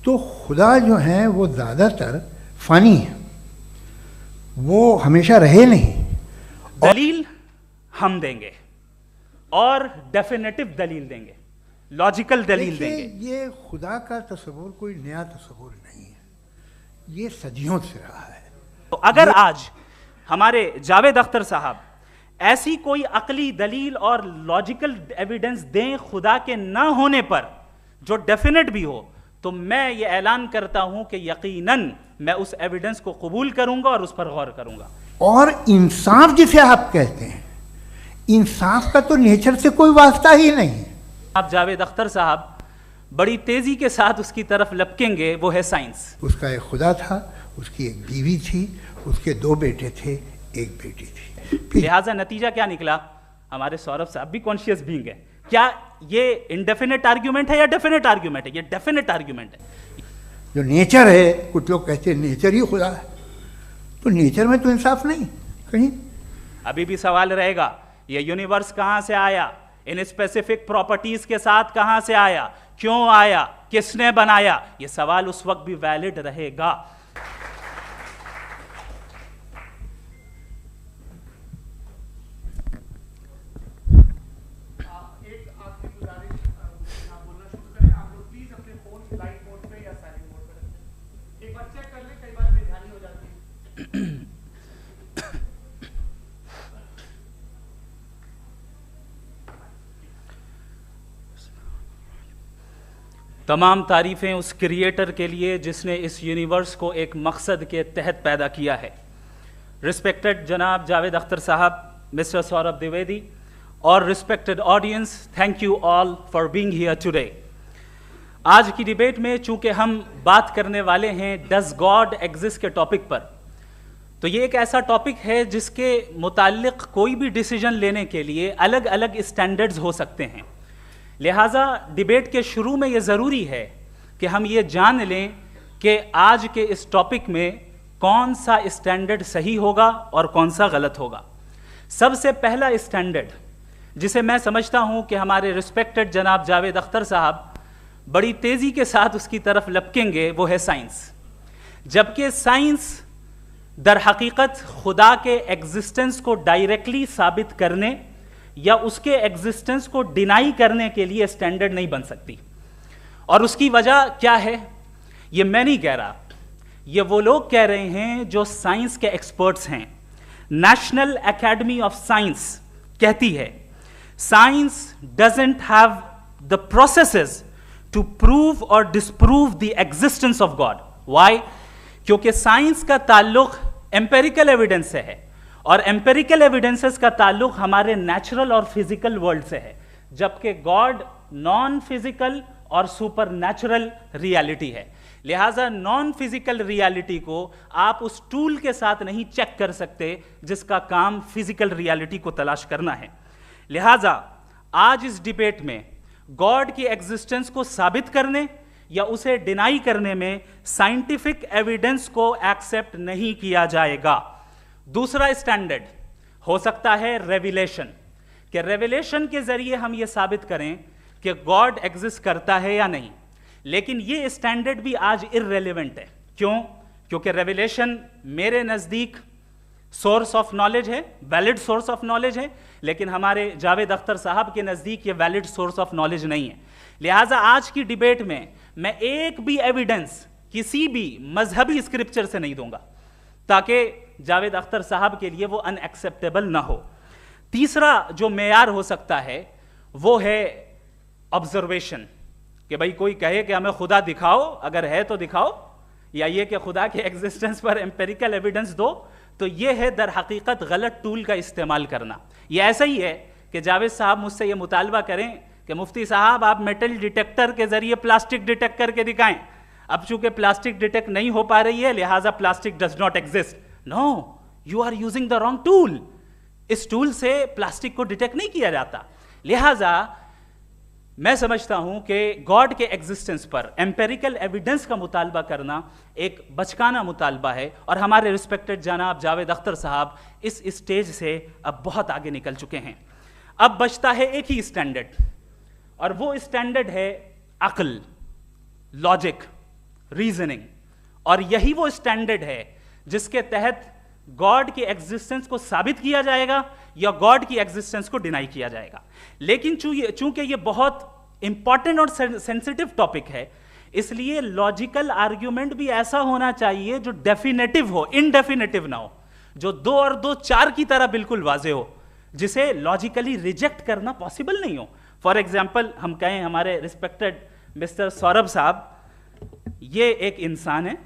तो खुदा जो है वो ज़्यादातर फ़नी है, वो हमेशा रहे नहीं। दलील हम देंगे और डेफिनेटिव दलील देंगे, लॉजिकल दलील देंगे। ये खुदा का तस्वुर कोई नया तस्वुर नहीं है, ये सदियों से रहा है। तो अगर आज हमारे जावेद अख्तर साहब ऐसी कोई अकली दलील और लॉजिकल एविडेंस दें खुदा के ना होने पर जो डेफिनेट भी हो, तो मैं ये ऐलान करता हूं कि यकीनन मैं उस एविडेंस को कबूल करूंगा और उस पर गौर करूंगा। और इंसाफ जिसे आप कहते हैं, इंसाफ का तो नेचर से कोई वास्ता ही नहीं है। आप जावेद अख्तर साहब बड़ी तेजी के साथ उसकी तरफ लपकेंगे, वो है साइंस। उसका एक खुदा था, उसकी एक बीवी थी, उसके 2 बेटे थे, एक बेटी थी। लिहाजा नतीजा क्या निकला? हमारे सौरभ साहब भी कॉन्शियस बीइंग है। क्या ये इनडेफिनेट आर्ग्यूमेंट है या डेफिनेट आर्ग्यूमेंट है? ये डेफिनेट आर्ग्यूमेंट है। जो नेचर है, कुछ लोग कहते हैं नेचर ही खुदा है, तो नेचर में तो इंसाफ नहीं कहीं। अभी भी सवाल रहेगा, ये यूनिवर्स कहां से आया, इन स्पेसिफिक प्रॉपर्टीज के साथ कहां से आया, क्यों आया, किसने बनाया? ये सवाल उस वक्त भी वैलिड रहेगा। तमाम तारीफ़ें उस क्रिएटर के लिए जिसने इस यूनिवर्स को एक मकसद के तहत पैदा किया है। रिस्पेक्टेड जनाब जावेद अख्तर साहब, मिस्टर सौरभ द्विवेदी और respected audience, thank you all for being here today. आज की डिबेट में चूंकि हम बात करने वाले हैं डज गॉड एग्जिस्ट के टॉपिक पर, तो ये एक ऐसा टॉपिक है जिसके मुताल्लिक कोई भी डिसीजन लेने के लिए अलग अलग स्टैंडर्ड्स हो सकते हैं। लिहाजा डिबेट के शुरू में ये ज़रूरी है कि हम ये जान लें कि आज के इस टॉपिक में कौन सा स्टैंडर्ड सही होगा और कौन सा गलत होगा। सबसे पहला स्टैंडर्ड जिसे मैं समझता हूं कि हमारे रिस्पेक्टेड जनाब जावेद अख्तर साहब बड़ी तेज़ी के साथ उसकी तरफ लपकेंगे, वो है साइंस। जबकि साइंस दर हकीकत खुदा के एग्जिस्टेंस को डायरेक्टली साबित करने या उसके एग्जिस्टेंस को डिनाई करने के लिए स्टैंडर्ड नहीं बन सकती। और उसकी वजह क्या है, ये मैं नहीं कह रहा, ये वो लोग कह रहे हैं जो साइंस के एक्सपर्ट्स हैं। नेशनल एकेडमी ऑफ साइंस कहती है science doesn't have the processes to prove और disprove the existence of god. Why? क्योंकि साइंस का ताल्लुक एम्पेरिकल एविडेंस से है और एम्पेरिकल एविडेंसेस का ताल्लुक हमारे नेचुरल और फिजिकल वर्ल्ड से है, जबकि गॉड नॉन फिजिकल और सुपर नेचुरल रियलिटी है। लिहाजा नॉन फिजिकल रियलिटी को आप उस टूल के साथ नहीं चेक कर सकते जिसका काम फिजिकल रियलिटी को तलाश करना है। लिहाजा आज इस डिबेट में गॉड की एग्जिस्टेंस को साबित करने या उसे डिनाई करने में साइंटिफिक एविडेंस को एक्सेप्ट नहीं किया जाएगा। दूसरा स्टैंडर्ड हो सकता है रेविलेशन, कि रेविलेशन के जरिए हम यह साबित करें कि गॉड एग्जिस्ट करता है या नहीं। लेकिन यह स्टैंडर्ड भी आज इररेलेवेंट है। क्यों? क्योंकि रेविलेशन मेरे नज़दीक सोर्स ऑफ नॉलेज है, वैलिड सोर्स ऑफ नॉलेज है, लेकिन हमारे जावेद अख्तर साहब के नज़दीक ये वैलिड सोर्स ऑफ नॉलेज नहीं है। लिहाजा आज की डिबेट में मैं एक भी एविडेंस किसी भी मजहबी स्क्रिप्चर से नहीं दूंगा ताकि जावेद अख्तर साहब के लिए वो अनएक्सेप्टेबल ना हो। तीसरा जो मेयार हो सकता है वो है ऑब्जर्वेशन, कि भाई कोई कहे कि हमें खुदा दिखाओ, अगर है तो दिखाओ, या ये कि खुदा के एग्जिस्टेंस पर एम्पेरिकल एविडेंस दो। तो ये है दर हकीकत गलत टूल का इस्तेमाल करना। ये ऐसा ही है कि जावेद साहब मुझसे ये मुतालबा करें कि मुफ्ती साहब आप मेटल डिटेक्टर के जरिए प्लास्टिक डिटेक्ट करके दिखाएं। अब चूंकि प्लास्टिक डिटेक्ट नहीं हो पा रही है लिहाजा plastic does not exist. No, you are using the wrong tool. इस टूल से प्लास्टिक को डिटेक्ट नहीं किया जाता। लिहाजा मैं समझता हूं कि गॉड के एग्जिस्टेंस पर एम्पेरिकल एविडेंस का मुतालबा करना एक बचकाना मुतालबा है, और हमारे रिस्पेक्टेड जनाब जावेद अख्तर साहब इस स्टेज से अब बहुत आगे निकल चुके हैं। अब बचता है एक ही स्टैंडर्ड, और वो स्टैंडर्ड है अक्ल, लॉजिक, रीजनिंग। और यही वो स्टैंडर्ड है जिसके तहत गॉड की एग्जिस्टेंस को साबित किया जाएगा या गॉड की एग्जिस्टेंस को डिनाई किया जाएगा। लेकिन चूंकि ये बहुत इंपॉर्टेंट और सेंसिटिव टॉपिक है, इसलिए लॉजिकल आर्ग्यूमेंट भी ऐसा होना चाहिए जो डेफिनेटिव हो, इनडेफिनेटिव ना हो, जो 2 और 2 4 की तरह बिल्कुल वाजे हो, जिसे लॉजिकली रिजेक्ट करना पॉसिबल नहीं हो। फॉर एग्जाम्पल हम कहें हमारे रिस्पेक्टेड मिस्टर सौरभ साहब, ये एक इंसान है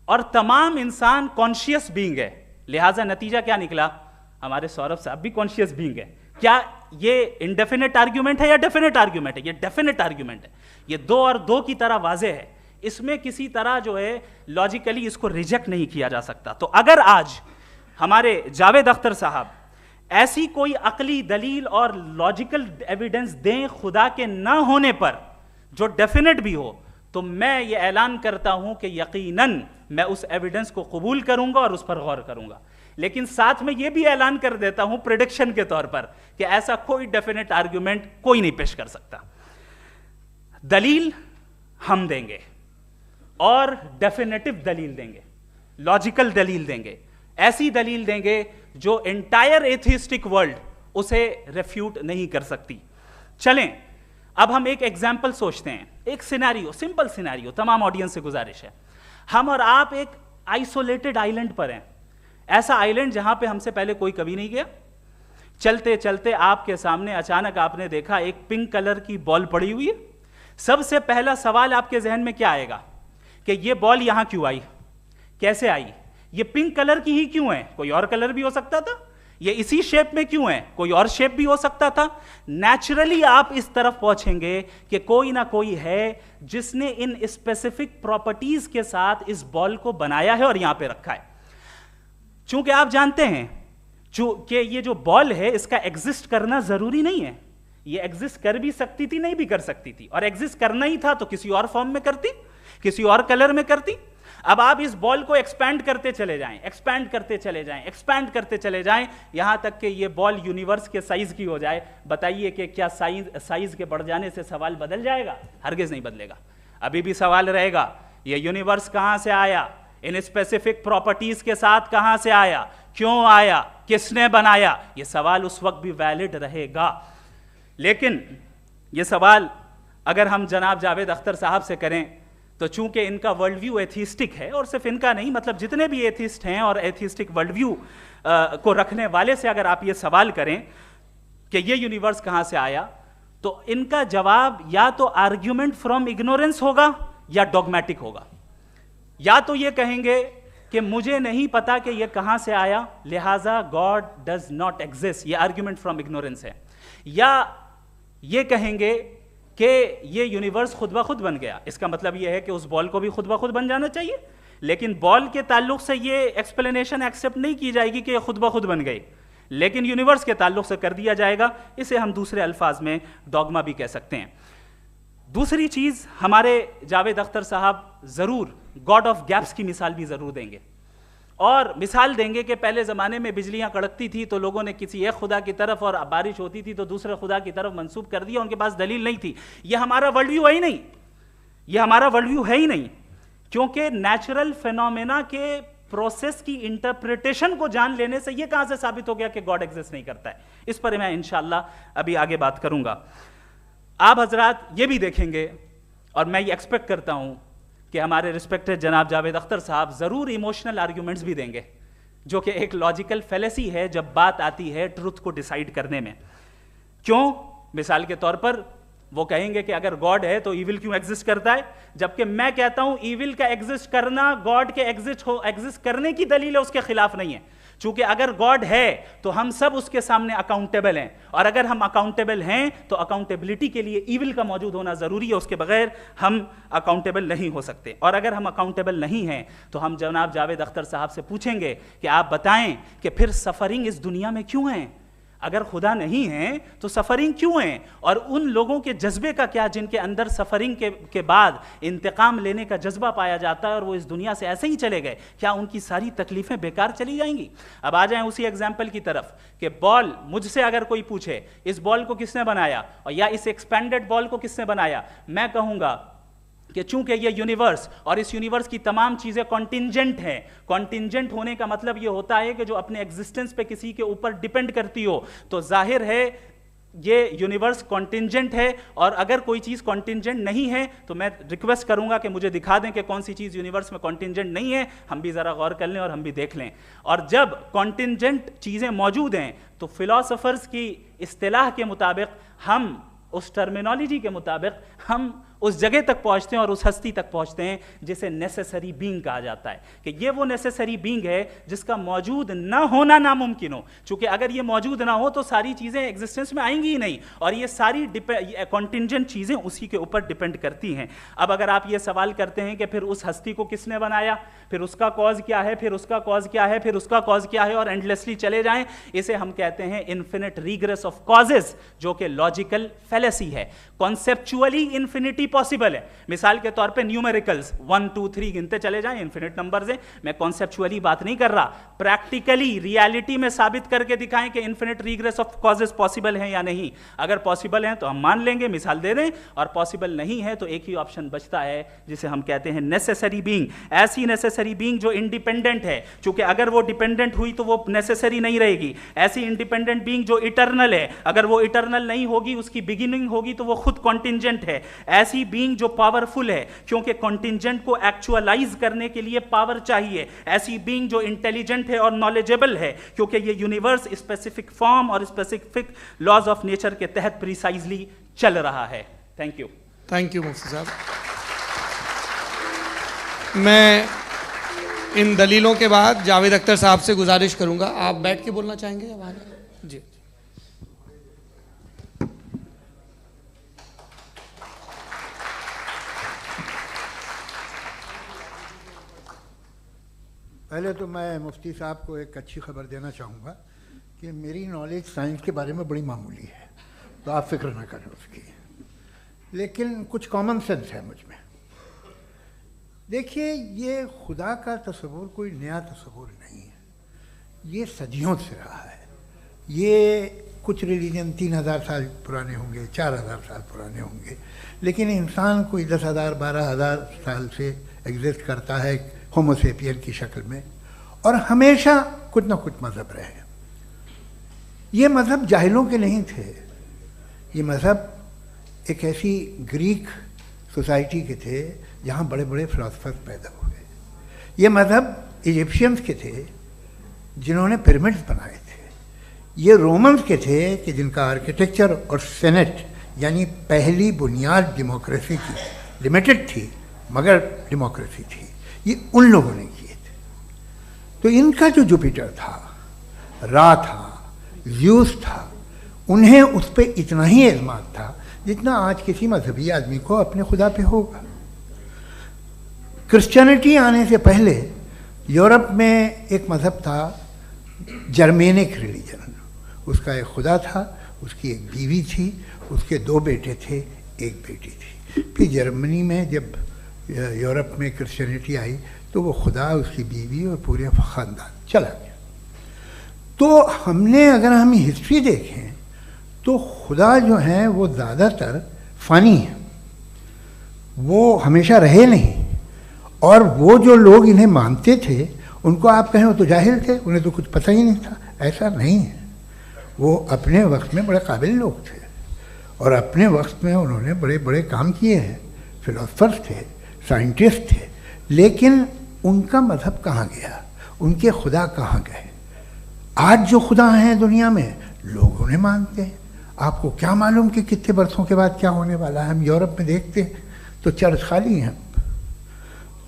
और तमाम इंसान कॉन्शियस बीइंग है, लिहाजा नतीजा क्या निकला, हमारे सौरभ साहब भी कॉन्शियस बीइंग है। क्या ये इंडेफिनेट आर्ग्यूमेंट है या डेफिनेट आर्ग्यूमेंट है? ये डेफिनेट आर्ग्यूमेंट है, ये 2 और 2 की तरह वाजे है, इसमें किसी तरह जो है लॉजिकली इसको रिजेक्ट नहीं किया जा सकता। तो अगर आज हमारे जावेद अख्तर साहब ऐसी कोई अकली दलील और लॉजिकल एविडेंस दें खुदा के ना होने पर जो डेफिनेट भी हो, तो मैं ये ऐलान करता हूं कि यकीनन मैं उस एविडेंस को कबूल करूंगा और उस पर गौर करूंगा। लेकिन साथ में यह भी ऐलान कर देता हूं प्रेडिक्शन के तौर पर कि ऐसा कोई डेफिनेट आर्ग्यूमेंट कोई नहीं पेश कर सकता। दलील हम देंगे और डेफिनेटिव दलील देंगे, लॉजिकल दलील देंगे, ऐसी दलील देंगे जो एंटायर एथिस्टिक वर्ल्ड उसे रेफ्यूट नहीं कर सकती। चलें अब हम एक एग्जाम्पल सोचते हैं, एक सिनेरियो, सिंपल सिनेरियो, तमाम ऑडियंस से गुजारिश है, हम और आप एक आइसोलेटेड आइलैंड पर हैं, ऐसा आइलैंड जहां पे हमसे पहले कोई कभी नहीं गया। चलते चलते आपके सामने अचानक आपने देखा एक पिंक कलर की बॉल पड़ी हुई है। सबसे पहला सवाल आपके जहन में क्या आएगा कि ये बॉल यहां क्यों आई, कैसे आई, ये पिंक कलर की ही क्यों है, कोई और कलर भी हो सकता था, ये इसी शेप में क्यों है, कोई और शेप भी हो सकता था। नेचुरली आप इस तरफ पहुंचेंगे कि कोई ना कोई है जिसने इन स्पेसिफिक प्रॉपर्टीज के साथ इस बॉल को बनाया है और यहां पे रखा है। चूंकि आप जानते हैं कि ये जो बॉल है इसका एग्जिस्ट करना जरूरी नहीं है, ये एग्जिस्ट कर भी सकती थी, नहीं भी कर सकती थी, और एग्जिस्ट करना ही था तो किसी और फॉर्म में करती, किसी और कलर में करती। अब आप इस बॉल को एक्सपैंड करते चले जाएं, एक्सपैंड करते चले जाएं, एक्सपैंड करते चले जाएं, यहां तक कि ये बॉल यूनिवर्स के साइज की हो जाए। बताइए कि क्या साइज के बढ़ जाने से सवाल बदल जाएगा? हरगिज नहीं बदलेगा। अभी भी सवाल रहेगा ये यूनिवर्स कहां से आया, इन स्पेसिफिक प्रॉपर्टीज के साथ कहां से आया, क्यों आया, किसने बनाया, यह सवाल उस वक्त भी वैलिड रहेगा। लेकिन यह सवाल अगर हम जनाब जावेद अख्तर साहब से करें तो चूंकि इनका वर्ल्ड व्यू एथिस्टिक है, और सिर्फ इनका नहीं, मतलब जितने भी एथिस्ट हैं और एथिस्टिक वर्ल्ड व्यू को रखने वाले से अगर आप ये सवाल करें कि ये यूनिवर्स कहां से आया, तो इनका जवाब या तो आर्ग्यूमेंट फ्रॉम इग्नोरेंस होगा या डॉगमेटिक होगा। या तो ये कहेंगे कि मुझे नहीं पता कि ये कहां से आया, लिहाजा गॉड डज नॉट एग्जिस्ट, ये आर्ग्यूमेंट फ्रॉम इग्नोरेंस है, या ये कहेंगे कि ये यूनिवर्स खुद ब खुद बन गया। इसका मतलब ये है कि उस बॉल को भी खुद ब खुद बन जाना चाहिए, लेकिन बॉल के ताल्लुक से ये एक्सप्लेनेशन एक्सेप्ट नहीं की जाएगी कि ये खुद ब खुद बन गई, लेकिन यूनिवर्स के ताल्लुक से कर दिया जाएगा। इसे हम दूसरे अल्फाज में डॉगमा भी कह सकते हैं। दूसरी चीज, हमारे जावेद अख्तर साहब जरूर गॉड ऑफ गैप्स की मिसाल भी जरूर देंगे, और मिसाल देंगे कि पहले ज़माने में बिजलियां कड़कती थी तो लोगों ने किसी एक खुदा की तरफ, और बारिश होती थी तो दूसरे खुदा की तरफ मंसूब कर दिया, उनके पास दलील नहीं थी। यह हमारा वर्ल्ड व्यू है ही नहीं, यह हमारा वर्ल्ड व्यू है ही नहीं, क्योंकि नेचुरल फिनोमेना के प्रोसेस की इंटरप्रिटेशन को जान लेने से यह कहां से साबित हो गया कि गॉड एग्जिस्ट नहीं करता है। इस पर मैं इंशाअल्लाह अभी आगे बात करूंगा। आप हजरात ये भी देखेंगे, और मैं ये एक्सपेक्ट करता हूं कि हमारे रिस्पेक्टेड जनाब जावेद अख्तर साहब जरूर इमोशनल आर्ग्यूमेंट्स भी देंगे, जो कि एक लॉजिकल फेलेसी है जब बात आती है ट्रुथ को डिसाइड करने में। क्यों? मिसाल के तौर पर वो कहेंगे कि अगर गॉड है तो ईविल क्यों एग्जिस्ट करता है, जबकि मैं कहता हूं ईविल का एग्जिस्ट करना गॉड के एग्जिस्ट करने की दलील है, उसके खिलाफ नहीं है। चूंकि अगर गॉड है तो हम सब उसके सामने अकाउंटेबल हैं, और अगर हम अकाउंटेबल हैं तो अकाउंटेबिलिटी के लिए ईविल का मौजूद होना जरूरी है, उसके बगैर हम अकाउंटेबल नहीं हो सकते। और अगर हम अकाउंटेबल नहीं हैं तो हम जनाब जावेद अख्तर साहब से पूछेंगे कि आप बताएं कि फिर सफरिंग इस दुनिया में क्यों है? अगर खुदा नहीं है तो सफरिंग क्यों है? और उन लोगों के जज्बे का क्या जिनके अंदर सफरिंग के बाद इंतकाम लेने का जज्बा पाया जाता है और वो इस दुनिया से ऐसे ही चले गए, क्या उनकी सारी तकलीफें बेकार चली जाएंगी? अब आ जाएं उसी एग्जाम्पल की तरफ कि बॉल, मुझसे अगर कोई पूछे इस बॉल को किसने बनाया और या इस एक्सपेंडेड बॉल को किसने बनाया, मैं कहूंगा कि चूंकि ये यूनिवर्स और इस यूनिवर्स की तमाम चीज़ें कॉन्टिंजेंट हैं, कॉन्टिंजेंट होने का मतलब ये होता है कि जो अपने एग्जिस्टेंस पे किसी के ऊपर डिपेंड करती हो, तो जाहिर है ये यूनिवर्स कॉन्टिंजेंट है। और अगर कोई चीज़ कॉन्टिंजेंट नहीं है तो मैं रिक्वेस्ट करूंगा कि मुझे दिखा दें कि कौन सी चीज़ यूनिवर्स में कॉन्टिंजेंट नहीं है, हम भी ज़रा गौर कर लें और हम भी देख लें। और जब कॉन्टिंजेंट चीज़ें मौजूद हैं तो फिलोसोफर्स की इस्तिलाह के मुताबिक, हम उस टर्मिनोलॉजी के मुताबिक हम उस जगह तक पहुंचते हैं और उस हस्ती तक पहुंचते हैं जिसे नेसेसरी बीइंग कहा जाता है, कि ये वो नेसेसरी बीइंग है जिसका मौजूद ना होना नामुमकिन हो। क्योंकि अगर ये मौजूद ना हो तो सारी चीज़ें एग्जिस्टेंस में आएंगी ही नहीं, और ये सारी कॉन्टिंजेंट चीज़ें उसी के ऊपर डिपेंड करती हैं। अब अगर आप ये सवाल करते हैं कि फिर उस हस्ती को किसने बनाया, फिर उसका कॉज क्या है, फिर उसका कॉज क्या है, फिर उसका कॉज क्या है, और एंडलेसली चले जाएं, इसे हम कहते हैं इन्फिनिट रीग्रेस ऑफ कॉजेस, जो कि लॉजिकल फैलेसी है। कॉन्सेप्चुअली इन्फिनिटी पॉसिबल है। मिसाल के तौर पे न्यूमेरिकल्स 1 2 3 गिनते चले जाएं, इन्फिनिट नंबर्स हैं। मैं कॉन्सेप्चुअली बात नहीं कर रहा, प्रैक्टिकली रियलिटी में साबित करके दिखाएं कि infinite regress of causes possible हैं या नहीं। अगर पॉसिबल हैं तो हम मान लेंगे, मिसाल दे दें, और पॉसिबल नहीं है तो एक ही ऑप्शन बचता है जिसे हम कहते हैं नेसेसरी बीइंग। ऐसी नेसेसरी बीइंग जो इंडिपेंडेंट है, क्योंकि अगर वो डिपेंडेंट हुई तो वो नेसेसरी नहीं रहेगी। ऐसी इंडिपेंडेंट बीइंग जो इटर्नल है, अगर वो इटर्नल नहीं होगी, उसकी बिगिनिंग होगी तो वो खुद कॉन्टिंजेंट है। ऐसी बीइंग जो पावरफुल है, क्योंकि कॉन्टिंजेंट को एक्चुअलाइज करने के लिए पावर चाहिए। ऐसी बीइंग जो इंटेलिजेंट है और नॉलेजेबल है, क्योंकि ये यूनिवर्स स्पेसिफिक फॉर्म और स्पेसिफिक लॉज ऑफ नेचर के तहत प्रिसाइजली चल रहा है। Thank you. थैंक यू मुफ्ती साहब। मैं इन दलीलों के बाद जावेद अख्तर साहब से गुजारिश करूंगा, आप बैठ के बोलना चाहेंगे या बाहर? जी। पहले तो मैं मुफ्ती साहब को एक अच्छी खबर देना चाहूँगा कि मेरी नॉलेज साइंस के बारे में बड़ी मामूली है, तो आप फिक्र ना करें उसकी, लेकिन कुछ कॉमन सेंस है मुझ में। देखिए, ये खुदा का तस्वुर कोई नया तस्वुर नहीं है, ये सदियों से रहा है। ये कुछ रिलीजन 3000 साल पुराने होंगे, 4000 साल पुराने होंगे, लेकिन इंसान कोई 10,000 12,000 साल से एग्जिस्ट करता है होमोसेपियन की शक्ल में, और हमेशा कुछ ना कुछ मज़हब रहे। ये मज़हब जाहिलों के नहीं थे, ये मज़हब एक ऐसी ग्रीक सोसाइटी के थे जहाँ बड़े बड़े फिलोसफर्स पैदा हुए। ये मज़हब इजिप्शियंस के थे जिन्होंने पिरामिड्स बनाए थे। ये रोमन्स के थे कि जिनका आर्किटेक्चर और सेनेट यानी पहली बुनियाद डेमोक्रेसी की, लिमिटेड थी मगर डेमोक्रेसी थी, ये उन लोगों ने किए थे। तो इनका जो जुपिटर था, रा था, ज़्यूस था, उन्हें उस पर इतना ही एतमाद था जितना आज किसी मजहबी आदमी को अपने खुदा पे होगा। क्रिश्चियनिटी आने से पहले यूरोप में एक मज़हब था, जर्मेनिक रिलीजन। उसका एक खुदा था, उसकी एक बीवी थी, उसके 2 बेटे थे, एक बेटी थी। फिर जर्मनी में जब यूरोप में क्रिश्चियनिटी आई तो वो खुदा, उसकी बीवी और पूरे ख़ानदान चला गया। तो हमने, अगर हम हिस्ट्री देखें तो खुदा जो हैं वो ज़्यादातर फ़ानी हैं, वो हमेशा रहे नहीं। और वो जो लोग इन्हें मानते थे उनको आप कहें वो तो जाहिल थे, उन्हें तो कुछ पता ही नहीं था, ऐसा नहीं है। वो अपने वक्त में बड़े काबिल लोग थे और अपने वक्त में उन्होंने बड़े बड़े काम किए हैं, फिलोसफर्स थे, साइंटिस्ट थे, लेकिन उनका मज़हब कहाँ गया, उनके खुदा कहाँ गए? आज जो खुदा हैं दुनिया में लोग उन्हें मानते हैं। आपको क्या मालूम कि कितने बरसों के बाद क्या होने वाला है? हम यूरोप में देखते हैं तो चर्च खाली हैं।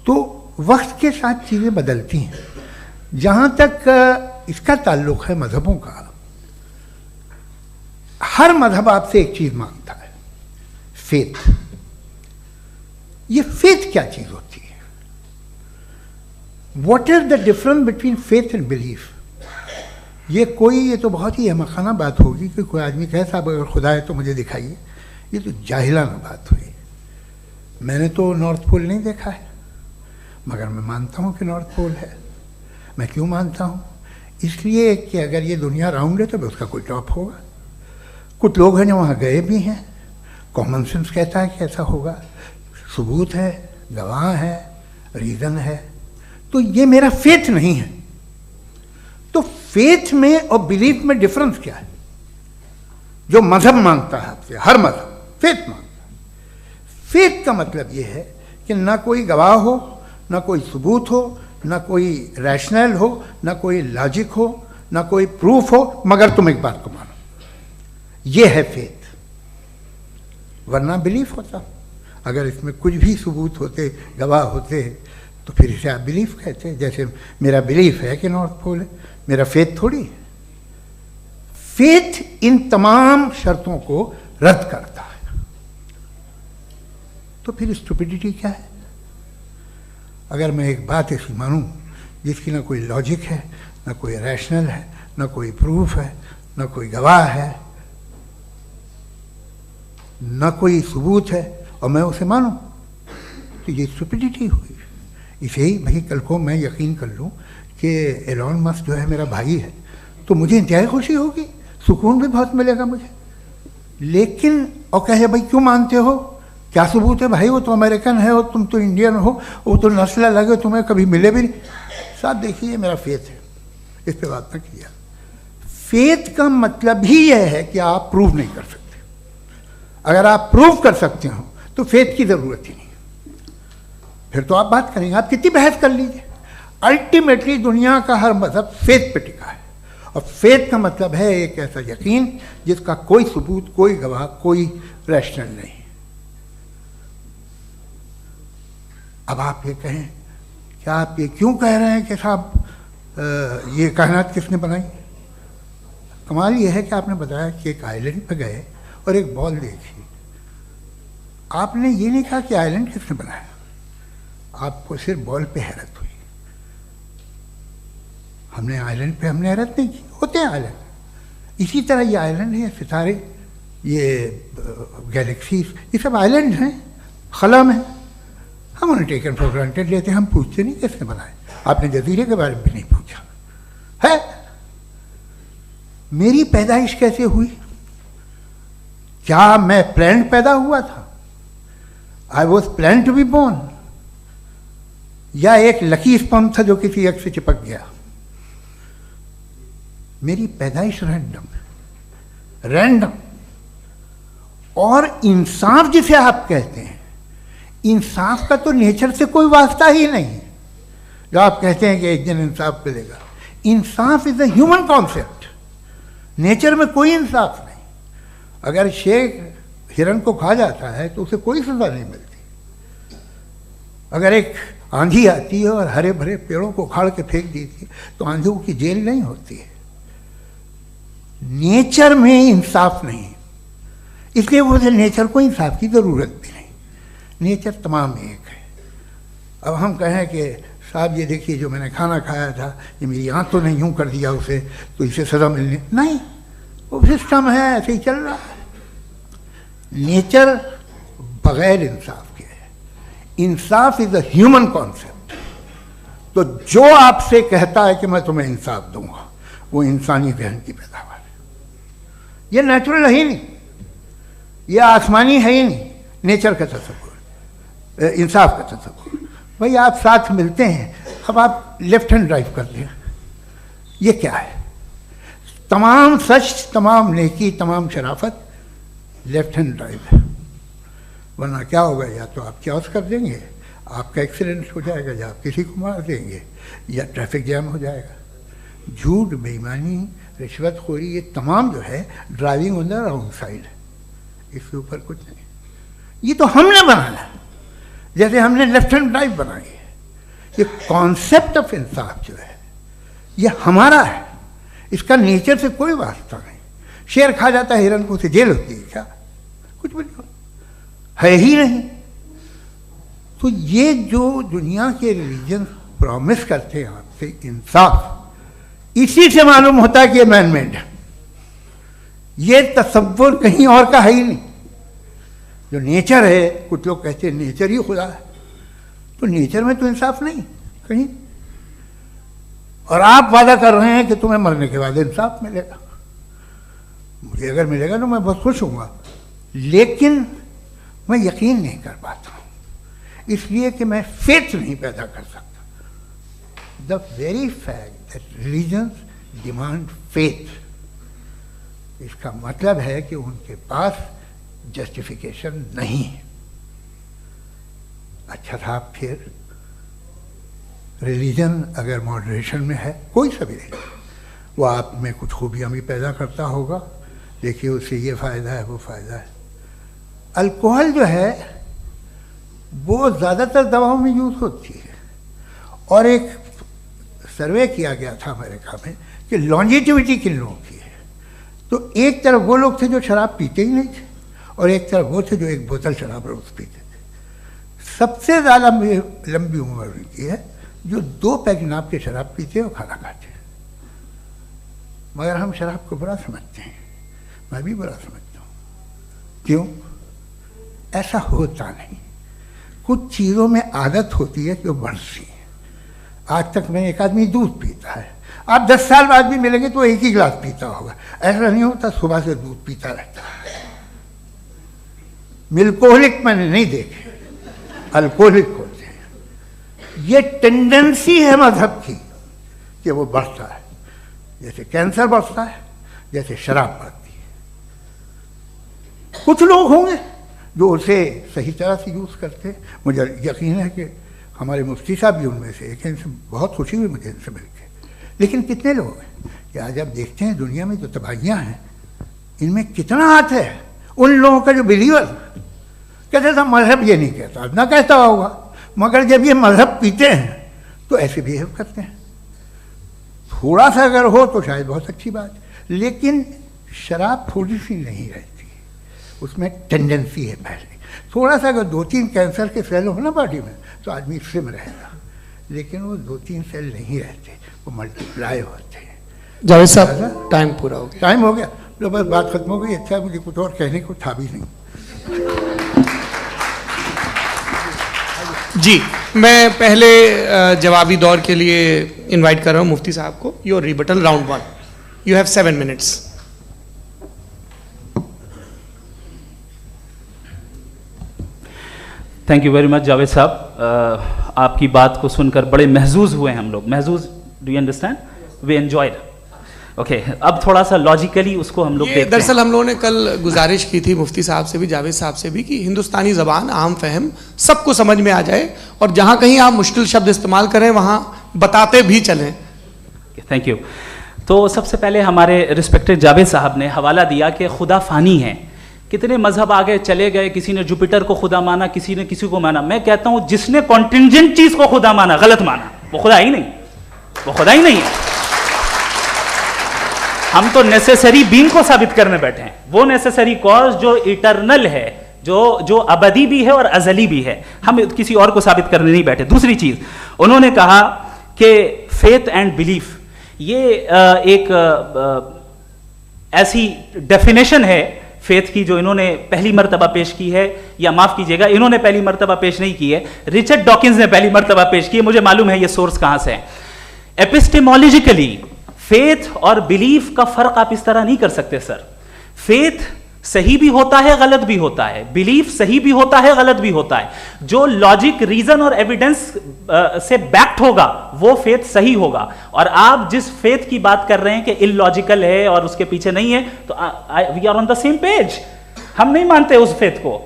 तो वक्त के साथ चीज़ें बदलती हैं। जहाँ तक इसका ताल्लुक़ है मज़हबों का, हर मज़हब आपसे एक चीज़ मांगता है, फेथ। ये फेथ क्या चीज़ होती है? What is the difference between faith and belief? ये तो बहुत ही अहमकाना बात होगी कि कोई आदमी कहे साहब अगर खुदा है तो मुझे दिखाइए। ये तो जाहिलाना बात हुई। मैंने तो नॉर्थ पोल नहीं देखा है, मगर मैं मानता हूँ कि नॉर्थ पोल है। मैं क्यों मानता हूँ? इसलिए कि अगर ये दुनिया राउंड है तो उसका कोई टॉप होगा। कुछ लोग हैं जो वहाँ गए भी हैं, कॉमन सेंस कहता है कि ऐसा होगा, सबूत है, गवाह है, रीज़न है। तो ये मेरा फेथ नहीं है। तो फेथ में और बिलीफ में डिफरेंस क्या है? जो मजहब मांगता है आपसे, हर मजहब फेथ मांगता है। फेथ का मतलब ये है कि ना कोई गवाह हो, ना कोई सबूत हो, ना कोई रैशनल हो, ना कोई लॉजिक हो, ना कोई प्रूफ हो, मगर तुम एक बात को मानो। ये है फेथ। वरना बिलीफ होता। अगर इसमें कुछ भी सबूत होते, गवाह होते, तो फिर इसे आप बिलीफ कहते। जैसे मेरा बिलीफ है कि नॉर्थ पोल है, मेरा फेथ थोड़ी है। फेथ इन तमाम शर्तों को रद्द करता है। तो फिर स्टुपिडिटी क्या है? अगर मैं एक बात ऐसी मानूं जिसकी ना कोई लॉजिक है, ना कोई रैशनल है, ना कोई प्रूफ है, ना कोई गवाह है, ना कोई सबूत है, और मैं उसे मानूं, तो ये स्टुपिडिटी हुई। इसे ही भाई कल को मैं यकीन कर लूं कि एलॉन मस्क जो है मेरा भाई है, तो मुझे इंतहाई खुशी होगी, सुकून भी बहुत मिलेगा मुझे। लेकिन और कहे भाई क्यों मानते हो, क्या सबूत है भाई, वो तो अमेरिकन है और तुम तो इंडियन हो, वो तो नस्ल अलग है, तुम्हें कभी मिले भी नहीं। साहब देखिए मेरा फेथ है, इस पर बात न किया। फेथ का मतलब ही यह है कि आप प्रूव नहीं कर सकते। अगर आप प्रूव कर सकते हो तो फेथ की जरूरत ही नहीं, फिर तो आप बात करेंगे, आप कितनी बहस कर लीजिए। अल्टीमेटली दुनिया का हर मजहब फेथ पे टिका है, और फेथ का मतलब है एक ऐसा यकीन जिसका कोई सबूत, कोई गवाह, कोई रैशनल नहीं। अब आप ये कहें, क्या आप ये क्यों कह रहे हैं कि साहब ये कायनात किसने बनाई? कमाल ये है कि आपने बताया कि एक आइलैंड पे गए और एक बॉल देखी। आपने ये नहीं कहा कि आइलैंड किसने बनाया, आपको सिर्फ बॉल पे हैरत हुई। हमने आइलैंड पे हमने हैरत नहीं की, होते हैं आइलैंड। इसी तरह ये आइलैंड है, सितारे, ये गैलेक्सीज, ये सब आइलैंड हैं, खला में। हम उन्हें टेकन फॉर ग्रांटेड लेते हैं, हम पूछते नहीं किसने बनाए। आपने जजीरे के बारे में भी नहीं पूछा है। मेरी पैदाइश कैसे हुई? क्या मैं प्लान्ड पैदा हुआ था? I was plan to be born, या एक लकी स्पर्म था जो किसी एग से चिपक गया? मेरी पैदाइश रैंडम। और इंसाफ जिसे आप कहते हैं, इंसाफ का तो नेचर से कोई वास्ता ही नहीं है। जो आप कहते हैं कि एक दिन इंसाफ मिलेगा, इंसाफ is a human concept. Nature में कोई इंसाफ नहीं। अगर शेर हिरन को खा जाता है तो उसे कोई सजा नहीं मिलती। अगर एक आंधी आती है और हरे भरे पेड़ों को उखाड़ के फेंक देती है तो आंधियों की जेल नहीं होती है। नेचर में इंसाफ नहीं, इसलिए वो नेचर को इंसाफ की जरूरत भी नहीं। नेचर तमाम एक है। अब हम कहें कि साहब ये देखिए जो मैंने खाना खाया था, ये मेरी आँख तो नहीं यूँ कर दिया उसे, तो इसे सज़ा मिलनी नहीं। वो सिस्टम है, ऐसे ही चल रहा है। नेचर बगैर इंसाफ के है। इंसाफ इज अ ह्यूमन कॉन्सेप्ट। तो जो आपसे कहता है कि मैं तुम्हें इंसाफ दूंगा, वो इंसानी जहन की पैदावार है। ये नेचुरल है ही नहीं, ये आसमानी है ही नहीं। नेचर का तसव्वुर, इंसाफ का तसव्वुर। भाई आप साथ मिलते हैं, अब आप लेफ्ट हैंड ड्राइव कर लें, ये क्या है? तमाम सच, तमाम नेकी, तमाम शराफत लेफ्ट हैंड ड्राइव है। वरना क्या होगा, या तो आप क्रॉस कर देंगे, आपका एक्सीडेंट हो जाएगा, या आप किसी को मार देंगे, या ट्रैफिक जैम हो जाएगा। झूठ, बेईमानी, रिश्वतखोरी, ये तमाम जो है driving on the wrong side है। इसके ऊपर कुछ नहीं। ये तो हमने बनाया, जैसे हमने लेफ्ट हैंड ड्राइव बनाई है। ये कॉन्सेप्ट ऑफ इंसाफ जो है ये हमारा है, इसका नेचर से कोई वास्ता नहीं। शेर खा जाता है हिरन को, उसे जेल होती है क्या? कुछ भी नहीं, है ही नहीं। तो ये जो दुनिया के रिलीजन प्रॉमिस करते हैं आपसे इंसाफ, इसी से मालूम होता है कि ये मैन मेड है। ये तसव्वुर कहीं और का है ही नहीं। जो नेचर है, कुछ लोग कहते हैं नेचर ही खुदा है, तो नेचर में तो इंसाफ नहीं कहीं। और आप वादा कर रहे हैं कि तुम्हें मरने के बाद इंसाफ मिलेगा। मुझे अगर मिलेगा तो मैं बहुत खुश हूँगा, लेकिन मैं यकीन नहीं कर पाता हूँ। इसलिए कि मैं फेथ नहीं पैदा कर सकता। The very fact that religions demand faith, इसका मतलब है कि उनके पास जस्टिफिकेशन नहीं है। अच्छा साहब, फिर रिलीजन अगर मॉडरेशन में है, कोई सा भी रिलीजन, वो आप में कुछ खूबियाँ भी पैदा करता होगा, देखिए उससे ये फ़ायदा है वो फ़ायदा है। अल्कोहल जो है वो ज़्यादातर दवाओं में यूज़ होती है, और एक सर्वे किया गया था अमेरिका में कि लॉन्जिटिविटी किन लोगों की है, तो एक तरफ वो लोग थे जो शराब पीते ही नहीं थे, और एक तरफ वो थे जो एक बोतल शराब रोज़ पीते थे। सबसे ज़्यादा लंबी उम्र उनकी है जो 2 पैक नाप के शराब पीते और खाना खाते हैं। मगर हम शराब को बुरा समझते हैं, मैं भी बुरा समझता हूँ। क्यों? ऐसा होता नहीं। कुछ चीज़ों में आदत होती है कि वो बढ़ती है। आज तक में एक आदमी दूध पीता है, आप 10 साल बाद भी मिलेंगे तो एक ही गिलास पीता होगा। ऐसा नहीं होता, सुबह से दूध पीता रहता है। मिल्कोहलिक मैंने नहीं देखे, अल्कोहलिक होते हैं। ये टेंडेंसी है मजहब की कि वो बढ़ता है, जैसे कैंसर बढ़ता है, जैसे शराब बढ़ती है। कुछ लोग होंगे जो उसे सही तरह से यूज़ करते। मुझे यकीन है कि हमारे मुफ्ती साहब भी उनमें से एक हैं, इनसे बहुत खुशी हुई मुझे इनसे मिलकर। लेकिन कितने लोग हैं कि आज आप देखते हैं दुनिया में जो तबाहियाँ हैं, इनमें कितना हाथ है उन लोगों का जो बिलीवर कहते था मजहब ये नहीं कहता, ना कहता होगा, मगर जब ये मजहब पीते हैं तो ऐसे बिहेव करते हैं। थोड़ा सा अगर हो तो शायद बहुत अच्छी बात, लेकिन शराब थोड़ी सी नहीं रहती, उसमें टेंडेंसी है। पहले थोड़ा सा अगर 2-3 कैंसर के सेल हो ना बॉडी में तो आदमी स्लिम रहेगा, लेकिन वो 2-3 सेल नहीं रहते, वो मल्टीप्लाई होते हैं। जावेद साहब, टाइम पूरा हो गया। टाइम हो गया तो बस बात खत्म हो गई। अच्छा, मुझे कुछ और कहने को था भी नहीं। जी, मैं पहले जवाबी दौर के लिए इनवाइट कर रहा हूं मुफ्ती साहब को। Your rebuttal round 1, you have 7 minutes. Thank you very much Javed साहब, आपकी बात को सुनकर बड़े महजूज हुए हम लोग। महजूज, do you understand? We enjoyed. Okay, अब थोड़ा सा लॉजिकली उसको हम लोग देखते हैं। दरअसल हम लोगों ने कल गुजारिश की थी मुफ्ती साहब से भी, जावेद साहब से भी, कि हिंदुस्तानी ज़बान आम फहम सबको समझ में आ जाए, और जहाँ कहीं आप मुश्किल शब्द इस्तेमाल करें वहाँ बताते भी चलें। Thank you. तो सबसे पहले हमारे रिस्पेक्टेड जावेद साहब ने हवाला दिया कि खुदा फ़ानी है। कितने मजहब आगे चले गए, किसी ने जुपिटर को खुदा माना, किसी ने किसी को माना। मैं कहता हूँ जिसने कॉन्टिंजेंट चीज़ को खुदा माना, गलत माना, वो खुदा ही नहीं, वो खुदा ही नहीं है। हम तो नेसेसरी बीइंग को साबित करने बैठे हैं, वो नेसेसरी कॉज जो इटरनल है, जो अबदी भी है और अजली भी है। हम किसी और को साबित करने नहीं बैठे। दूसरी चीज उन्होंने कहा कि फेथ एंड बिलीफ, ये एक ऐसी डेफिनेशन है फेथ की जो इन्होंने पहली मर्तबा पेश की है, या माफ कीजिएगा इन्होंने पहली मर्तबा पेश नहीं की है, रिचर्ड डॉकिंस ने पहली मर्तबा पेश की है। मुझे मालूम है ये सोर्स कहां से है। एपिस्टेमोलॉजिकली फेथ और बिलीफ का फर्क आप इस तरह नहीं कर सकते सर। फेथ सही भी होता है, गलत भी होता है, बिलीफ सही भी होता है, गलत भी होता है। जो लॉजिक, रीजन और एविडेंस से बैक्ड होगा वो फेथ सही होगा। और आप जिस फेथ की बात कर रहे हैं कि इलॉजिकल है और उसके पीछे नहीं है, तो we are on the same page. हम नहीं मानते उस फेथ को,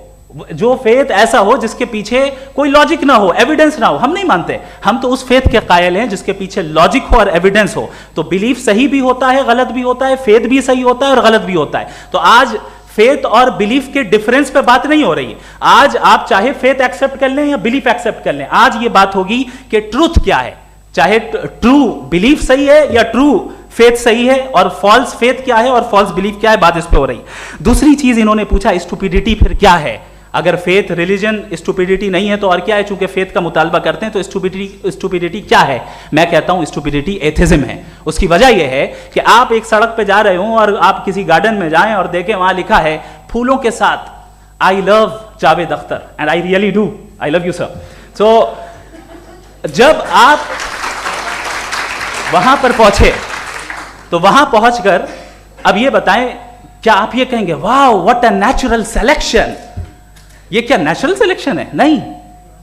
जो फेथ ऐसा हो जिसके पीछे कोई लॉजिक ना हो, एविडेंस ना हो, हम नहीं मानते। हम तो उस फेथ के कायल हैं जिसके पीछे लॉजिक हो और एविडेंस हो। तो बिलीफ सही भी होता है, गलत भी होता है, फेथ भी सही होता है और गलत भी होता है। तो आज फेथ और बिलीफ के डिफरेंस पे बात नहीं हो रही है। आज आप चाहे फेथ एक्सेप्ट कर लें या बिलीफ एक्सेप्ट कर लें, आज ये बात होगी कि ट्रूथ क्या है, चाहे ट्रू बिलीफ सही है या ट्रू फेथ सही है, और फॉल्स फेथ क्या है और फॉल्स बिलीफ क्या है, बात इस पे हो रही। दूसरी चीज इन्होंने पूछा स्टुपिडिटी फिर क्या है। अगर फेथ रिलीजन स्टुपिडिटी नहीं है तो और क्या है? चूंकि फेथ का मुतालबा करते हैं तो स्टुपिडिटी क्या है? मैं कहता हूं स्टुपिडिटी एथिज्म है। उसकी वजह यह है कि आप एक सड़क पे जा रहे हो और आप किसी गार्डन में जाएं और देखें वहां लिखा है फूलों के साथ I love Javed Akhtar and I really do, I love you sir. So जब आप वहां पर पहुंचे तो वहां पहुंचकर अब ये बताएं, क्या आप ये कहेंगे वाह व्हाट अ नेचुरल सिलेक्शन? ये क्या नेचुरल सिलेक्शन है? नहीं,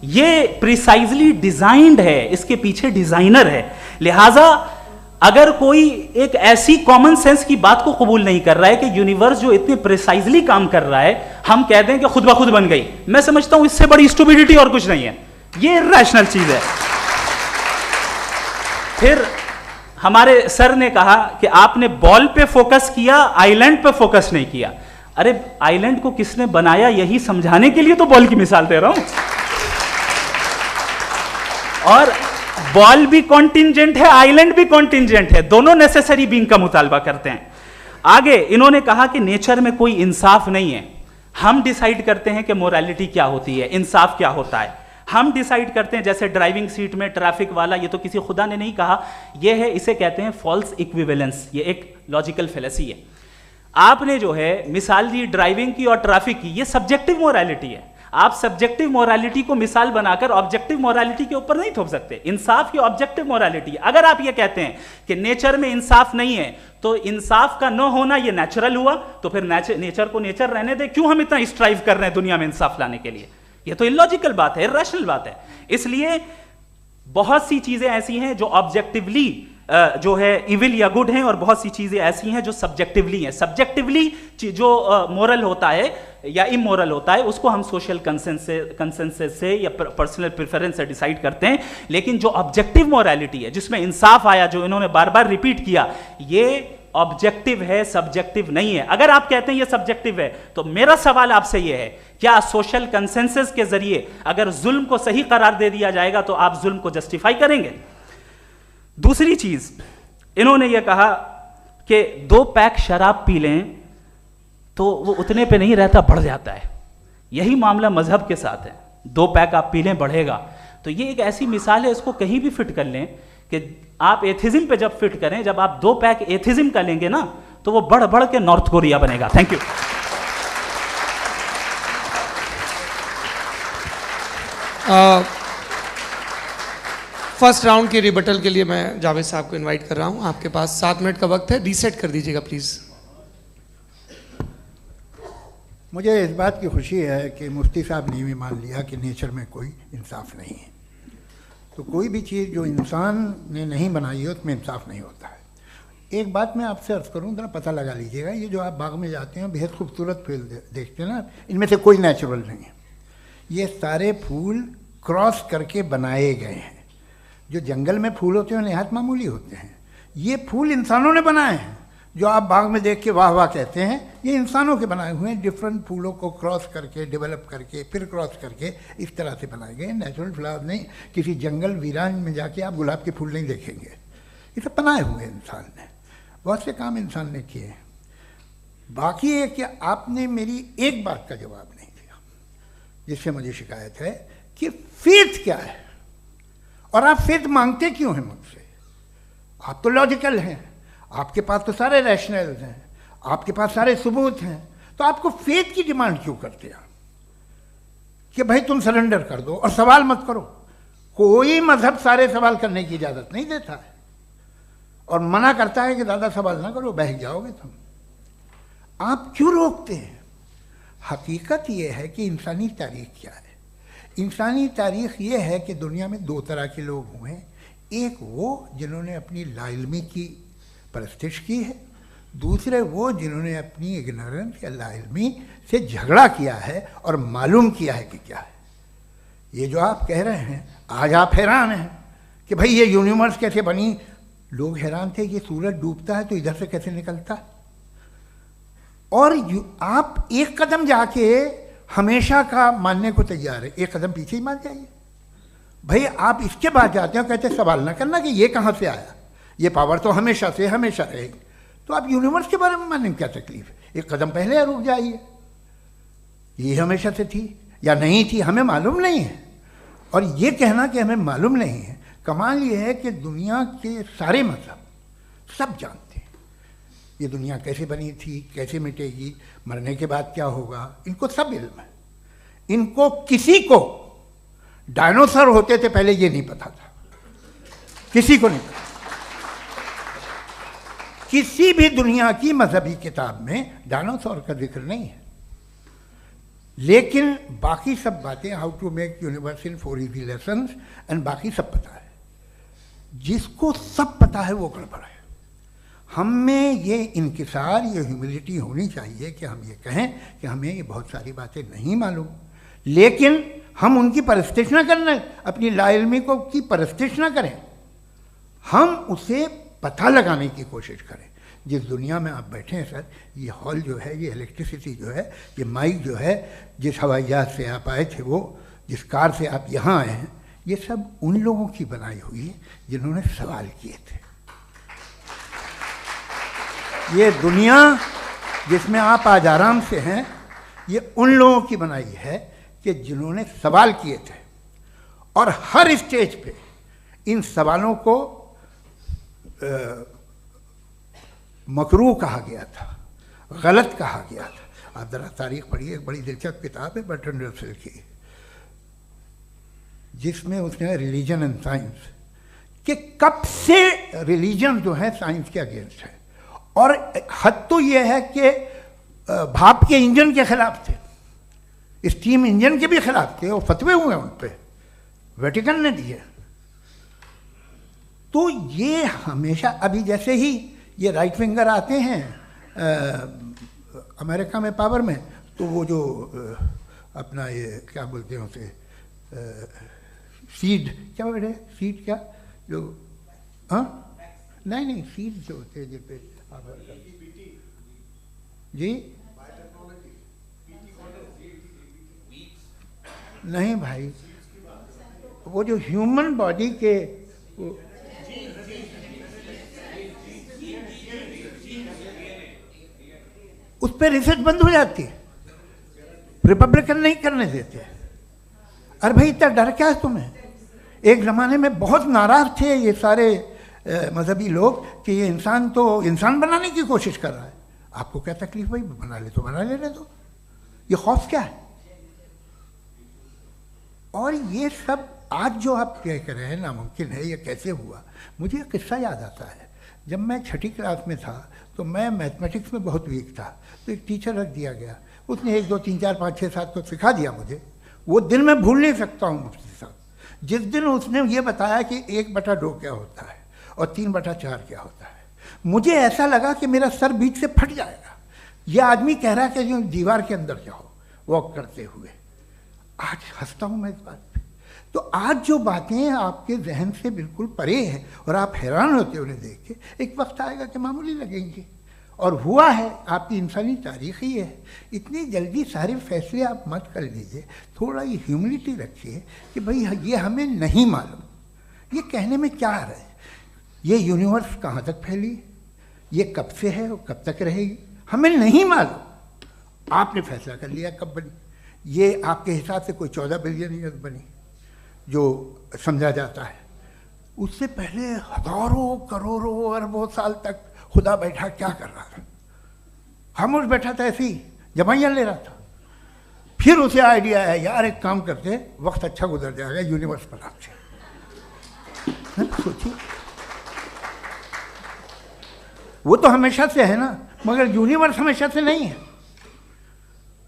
ये प्रिसाइजली डिजाइंड है, इसके पीछे डिजाइनर है। लिहाजा अगर कोई एक ऐसी कॉमन सेंस की बात को कबूल नहीं कर रहा है कि यूनिवर्स जो इतने प्रिसाइजली काम कर रहा है, हम कह दें कि खुद ब खुद बन गई, मैं समझता हूं इससे बड़ी स्टुपिडिटी और कुछ नहीं है। ये रैशनल चीज है। फिर हमारे सर ने कहा कि आपने बॉल पे फोकस किया, आइलैंड पे फोकस नहीं किया। अरे आइलैंड को किसने बनाया, यही समझाने के लिए तो बॉल की मिसाल दे रहा हूं। और बॉल भी कॉन्टिंजेंट है, आइलैंड भी कॉन्टिंजेंट है, दोनों नेसेसरी बीइंग का मुतालबा करते हैं। आगे इन्होंने कहा कि नेचर में कोई इंसाफ नहीं है, हम डिसाइड करते हैं कि मोरालिटी क्या होती है, इंसाफ क्या होता है, हम डिसाइड करते हैं। जैसे ड्राइविंग सीट में ट्रैफिक वाला, ये तो किसी खुदा ने नहीं कहा, ये है, इसे कहते हैं फॉल्स इक्विवेलेंस। ये एक लॉजिकल फेलेसी है। आपने जो है मिसाल दी ड्राइविंग की और ट्रैफिक की, ये सब्जेक्टिव मोरालिटी है। आप सब्जेक्टिव मोरालिटी को मिसाल बनाकर ऑब्जेक्टिव मोरालिटी के ऊपर नहीं थोप सकते। इंसाफ की ऑब्जेक्टिव मोरालिटी। अगर आप ये कहते हैं कि नेचर में इंसाफ नहीं है, तो इंसाफ का न होना ये नेचुरल हुआ, तो फिर नेचर को नेचर रहने दे, क्यों हम इतना स्ट्राइव कर रहे हैं दुनिया में इंसाफ लाने के लिए? ये तो इलॉजिकल बात है, इरैशनल बात है। इसलिए बहुत सी चीजें ऐसी हैं जो ऑब्जेक्टिवली जो है इविल या गुड हैं, और बहुत सी चीजें ऐसी हैं जो सब्जेक्टिवली हैं। सब्जेक्टिवली जो मोरल होता है या इमोरल होता है, उसको हम सोशल कंसेंसस से या पर्सनल प्रेफरेंस से डिसाइड करते हैं। लेकिन जो ऑब्जेक्टिव मोरालिटी है, जिसमें इंसाफ आया, जो इन्होंने बार बार रिपीट किया, ये ऑब्जेक्टिव है, सब्जेक्टिव नहीं है। अगर आप कहते हैं ये सब्जेक्टिव है, तो मेरा सवाल आपसे ये है, क्या सोशल कंसेंसस के जरिए अगर जुल्म को सही करार दे दिया जाएगा तो आप जुल्म को जस्टिफाई करेंगे? दूसरी चीज इन्होंने ये कहा कि 2 पैक शराब पी लें तो वो उतने पे नहीं रहता, बढ़ जाता है। यही मामला मजहब के साथ है। 2 पैक आप पी लें, बढ़ेगा। तो ये एक ऐसी मिसाल है, इसको कहीं भी फिट कर लें कि आप एथिज्म पे जब फिट करें, जब आप 2 पैक एथिज्म का लेंगे ना, तो वो बढ़ बढ़ के नॉर्थ कोरिया बनेगा। Thank you. फर्स्ट राउंड के रिबटल के लिए मैं जावेद साहब को इनवाइट कर रहा हूं। आपके पास 7 मिनट का वक्त है, रीसेट कर दीजिएगा प्लीज। मुझे इस बात की खुशी है कि मुफ्ती साहब ने भी मान लिया कि नेचर में कोई इंसाफ नहीं है। तो कोई भी चीज़ जो इंसान ने नहीं बनाई है उसमें इंसाफ नहीं होता है। एक बात मैं आपसे अर्ज़ करूँ, ज़रा पता लगा लीजिएगा, ये जो आप बाग में जाते हैं बेहद खूबसूरत फूल देखते हैं ना, इनमें से कोई नेचुरल नहीं है। ये सारे फूल क्रॉस करके बनाए गए हैं। जो जंगल में फूल होते हैं निहायत मामूली होते हैं, ये फूल इंसानों ने बनाए हैं। जो आप बाग में देख के वाह वाह कहते हैं, ये इंसानों के बनाए हुए हैं। डिफरेंट फूलों को क्रॉस करके, डेवलप करके, फिर क्रॉस करके इस तरह से बनाए गए। नेचुरल फ्लावर नहीं। किसी जंगल वीरान में जाके आप गुलाब के फूल नहीं देखेंगे। ये सब बनाए हुए इंसान ने, बहुत से काम इंसान ने किए हैं। बाकी है कि आपने मेरी एक बात का जवाब नहीं दिया, जिससे मुझे शिकायत है कि फेथ क्या है और आप फेथ मांगते क्यों हैं मुझसे? आप तो लॉजिकल हैं, आपके पास तो सारे रैशनल्स हैं, आपके पास सारे सबूत हैं, तो आपको फेथ की डिमांड क्यों करते हैं कि भाई तुम सरेंडर कर दो और सवाल मत करो? कोई मजहब सारे सवाल करने की इजाज़त नहीं देता है और मना करता है कि ज़्यादा सवाल ना करो, बहक जाओगे तुम। आप क्यों रोकते हैं? हकीकत यह है कि इंसानी तारीख क्या है। इंसानी तारीख ये है कि दुनिया में 2 तरह के लोग हुए हैं। एक वो जिन्होंने अपनी लाइल्मी की परस्तिश की है, दूसरे वो जिन्होंने अपनी इग्नोरेंस या लाइल्मी से झगड़ा किया है और मालूम किया है कि क्या है। ये जो आप कह रहे हैं, आज आप हैरान हैं कि भाई ये यूनिवर्स कैसे बनी। लोग हैरान थे कि सूरज डूबता है तो इधर से कैसे निकलता है। और आप एक कदम जाके हमेशा का मानने को तैयार है, एक कदम पीछे ही मान जाइए। भाई आप इसके बाद जाते हो, कहते सवाल ना करना कि ये कहाँ से आया, ये पावर तो हमेशा से हमेशा रहेगी। तो आप यूनिवर्स के बारे में मानने में क्या तकलीफ है? एक कदम पहले रुक जाइए। ये हमेशा से थी या नहीं थी, हमें मालूम नहीं है। और ये कहना कि हमें मालूम नहीं है, कमाल ये है कि दुनिया के सारे मजहब सब जानते हैं ये दुनिया कैसे बनी थी, कैसे मिटेगी, मरने के बाद क्या होगा, इनको सब इल्म है। इनको किसी को डायनासोर होते थे पहले ये नहीं पता था, किसी को नहीं पता। किसी भी दुनिया की मजहबी किताब में डायनासोर का जिक्र नहीं है। लेकिन बाकी सब बातें, how to make universe in 4 easy lessons and बाकी सब पता है। जिसको सब पता है वो गड़बड़ है। हम में ये इंकिसार, ये ह्यूमिलिटी होनी चाहिए कि हम ये कहें कि हमें ये बहुत सारी बातें नहीं मालूम, लेकिन हम उनकी परस्तिश ना करना, अपनी लाइल्मी को की परस्तिश ना करें, हम उसे पता लगाने की कोशिश करें। जिस दुनिया में आप बैठे हैं सर, ये हॉल जो है, ये इलेक्ट्रिसिटी जो है, ये माइक जो है, जिस हवाई जहाज से आप आए थे, वो जिस कार से आप यहाँ आए हैं, ये सब उन लोगों की बनाई हुई है जिन्होंने सवाल किए थे। ये दुनिया जिसमें आप आज आराम से हैं, ये उन लोगों की बनाई है कि जिन्होंने सवाल किए थे, और हर स्टेज पे इन सवालों को मकरूह कहा गया था, गलत कहा गया था। आप ज़रा तारीख पढ़िए, एक बड़ी दिलचस्प किताब है बर्ट्रैंड रसेल की, जिसमें उसने रिलीजन एंड साइंस कि कब से रिलीजन जो है साइंस के अगेंस्ट है, और हद तो ये है कि भाप के इंजन के खिलाफ थे, स्टीम इंजन के भी खिलाफ थे, और फतवे हुए उन पर, वेटिकन ने दिए। तो ये हमेशा, अभी जैसे ही ये राइट विंगर आते हैं अमेरिका में पावर में, तो वो जो अपना ये क्या बोलते हैं उसे, सीड क्या बेटे, सीड क्या जो, हाँ नहीं सीड जो होते हैं जिन पे जी, नहीं भाई, वो जो ह्यूमन बॉडी के उस पर रिसर्च बंद हो जाती है, रिपब्लिकन नहीं करने देते। अरे भाई इतना डर क्या है तुम्हें? एक ज़माने में बहुत नाराज़ थे ये सारे मजहबी लोग कि ये इंसान तो इंसान बनाने की कोशिश कर रहा है। आपको क्या तकलीफ भाई, बना ले तो बना लेने दो, ये खौफ क्या है? और ये सब आज जो आप कह रहे हैं नामुमकिन है, ये कैसे हुआ? मुझे एक किस्सा याद आता है। जब मैं 6ठी क्लास में था तो मैं मैथमेटिक्स में बहुत वीक था, तो एक टीचर रख दिया गया, उसने 1 2 3 4 5 6 7 तो सिखा दिया मुझे। वो दिन मैं भूल नहीं सकता हूँ मुफ्ती साहब, जिस दिन उसने ये बताया कि 1/2 क्या होता है और 3/4 क्या होता है, मुझे ऐसा लगा कि मेरा सर बीच से फट जाएगा। यह आदमी कह रहा है कि जो दीवार के अंदर जाओ वॉक करते हुए। आज हंसता हूँ मैं इस बात पे। तो आज जो बातें आपके जहन से बिल्कुल परे हैं और आप हैरान होते हो उन्हें देख के, एक वक्त आएगा कि मामूली लगेंगे, और हुआ है। आपकी इंसानी तारीख ही है। इतनी जल्दी सारे फैसले आप मत कर लीजिए, थोड़ा ये ह्यूमिलिटी रखिए कि भाई ये हमें नहीं मालूम। ये कहने में क्या आ रहा है? ये यूनिवर्स कहाँ तक फैली, ये कब से है और कब तक रहेगी, हमें नहीं मालूम। आपने फैसला कर लिया कब बनी। ये आपके हिसाब से कोई 14 बिलियन ईयर बनी जो समझा जाता है। उससे पहले हजारों करोड़ों अरबों साल तक खुदा बैठा क्या कर रहा था? खामोश बैठा था, ऐसी जमाइयाँ ले रहा था। फिर उसे आइडिया है, यार एक काम करते, वक्त अच्छा गुजर जाएगा, यूनिवर्स बनाते। सोचिए, वो तो हमेशा से है ना, मगर यूनिवर्स हमेशा से नहीं है,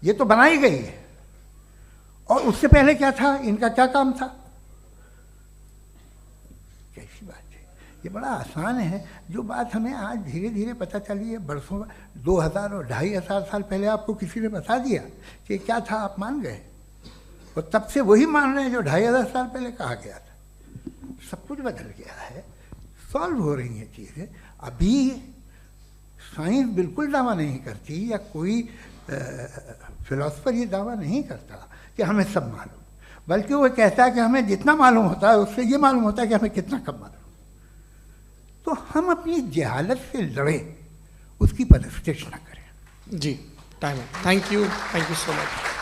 ये तो बनाई गई है। और उससे पहले क्या था, इनका क्या काम था? कैसी बात है, ये बड़ा आसान है। जो बात हमें आज धीरे धीरे पता चली है, बरसों 2000 और 2500 साल पहले आपको किसी ने बता दिया कि क्या था, आप मान गए, और तब से वही मान रहे हैं जो 2500 साल पहले कहा गया था। सब कुछ बदल गया है, सॉल्व हो रही हैं चीज़ें। अभी साइंस बिल्कुल दावा नहीं करती, या कोई फिलोसफर ये दावा नहीं करता कि हमें सब मालूम, बल्कि वो कहता है कि हमें जितना मालूम होता है उससे ये मालूम होता है कि हमें कितना कम मालूम। तो हम अपनी जहालत से लड़ें, उसकी परस्तिश न करें। जी, टाइम है। Thank you so much.